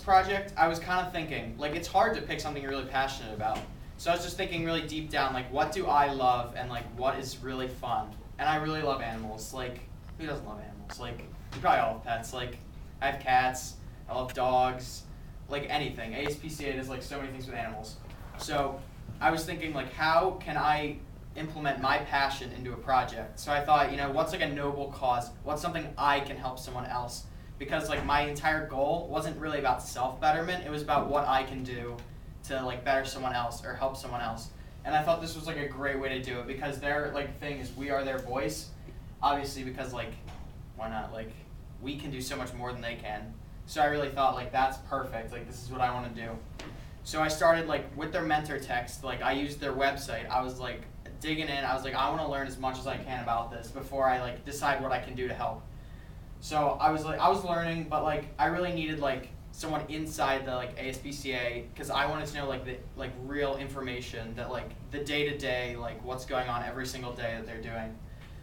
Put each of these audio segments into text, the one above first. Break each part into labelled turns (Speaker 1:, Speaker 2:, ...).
Speaker 1: project, I was kind of thinking, like, it's hard to pick something you're really passionate about. So I was just thinking really deep down, like, what do I love and, like, what is really fun? And I really love animals. Like, who doesn't love animals? Like, you probably all have pets. Like, I have cats, I love dogs, like anything. ASPCA does, like, so many things with animals. So I was thinking, like, how can I implement my passion into a project? So I thought, you know, what's like a noble cause? What's something I can help someone else? Because like my entire goal wasn't really about self-betterment, it was about what I can do to like better someone else or help someone else. And I thought this was like a great way to do it because their like thing is we are their voice. Obviously because like, why not? Like we can do so much more than they can. So I really thought like that's perfect, like this is what I want to do. So I started like with their mentor text, like I used their website. I was like digging in, I was like I want to learn as much as I can about this before I like decide what I can do to help. So I was learning, but like I really needed like someone inside the like ASPCA because I wanted to know like the like real information that like the day-to-day like what's going on every single day that they're doing.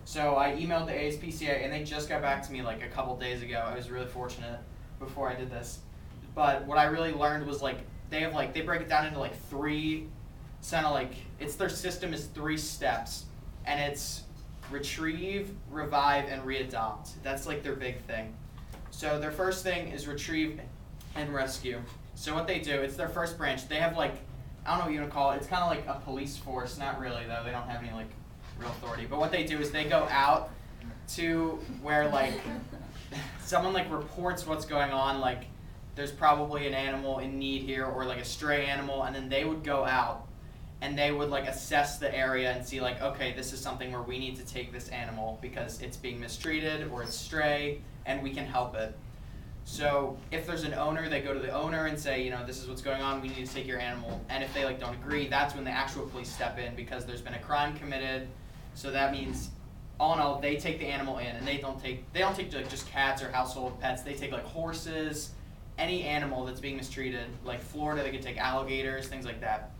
Speaker 1: So I emailed the ASPCA and they just got back to me like a couple days ago. I was really fortunate before I did this. But what I really learned was like they break it down into like three kind of like their system is 3 steps and it's retrieve, revive, and readopt. That's like their big thing. So their first thing is retrieve and rescue. So what they do, it's their first branch. They have like, I don't know what you want to call it. It's kind of like a police force. Not really though. They don't have any like real authority. But what they do is they go out to where like someone like reports what's going on. Like there's probably an animal in need here or like a stray animal, and then they would go out and they would like assess the area and see like, okay, this is something where we need to take this animal because it's being mistreated or it's stray and we can help it. So if there's an owner, they go to the owner and say, you know, this is what's going on, we need to take your animal. And if they like don't agree, that's when the actual police step in because there's been a crime committed. So that means all in all, they take the animal in and they don't take like just cats or household pets, they take like horses, any animal that's being mistreated, like Florida, they could take alligators, things like that.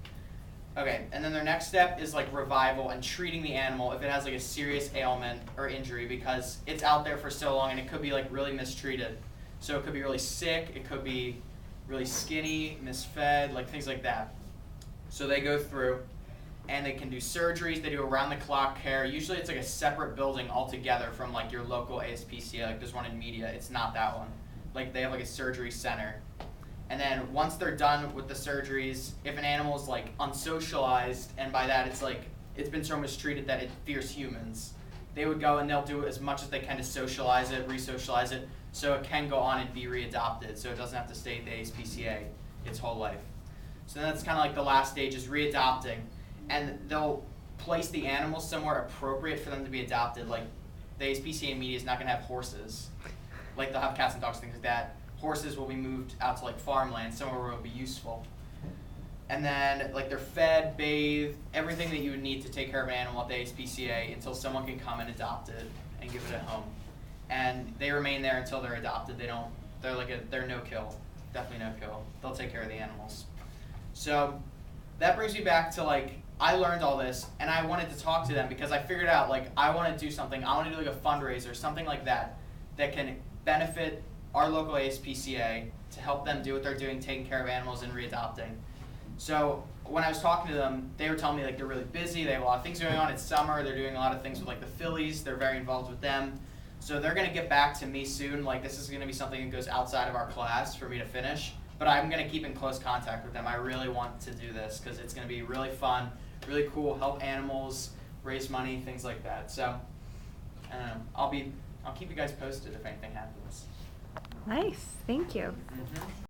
Speaker 1: Okay, and then their next step is like revival and treating the animal if it has like a serious ailment or injury because it's out there for so long and it could be like really mistreated. So it could be really sick, it could be really skinny, misfed, like things like that. So they go through and they can do surgeries, they do around the clock care. Usually it's like a separate building altogether from like your local ASPCA, like there's one in media, it's not that one. Like they have like a surgery center. And then once they're done with the surgeries, if an animal is like unsocialized, and by that it's like it's been so mistreated that it fears humans, they would go and they'll do as much as they can to socialize it, re-socialize it, so it can go on and be readopted, so it doesn't have to stay at the ASPCA its whole life. So that's kind of like the last stage is readopting, and they'll place the animal somewhere appropriate for them to be adopted. Like the ASPCA media is not going to have horses, like they'll have cats and dogs, things like that. Horses will be moved out to like farmland, somewhere where it will be useful. And then like they're fed, bathed, everything that you would need to take care of an animal at the ASPCA until someone can come and adopt it and give it a home. And they remain there until they're adopted. They're no kill, definitely no kill. They'll take care of the animals. So that brings me back to like, I learned all this and I wanted to talk to them because I figured out like I want to do something. I want to do like a fundraiser, something like that can benefit our local ASPCA to help them do what they're doing, taking care of animals and readopting. So when I was talking to them, they were telling me like they're really busy, they have a lot of things going on, it's summer, they're doing a lot of things with like the Phillies, they're very involved with them. So they're going to get back to me soon, like this is going to be something that goes outside of our class for me to finish, but I'm going to keep in close contact with them. I really want to do this because it's going to be really fun, really cool, help animals, raise money, things like that. So I'll keep you guys posted if anything happens.
Speaker 2: Nice, thank you.
Speaker 1: Mm-hmm.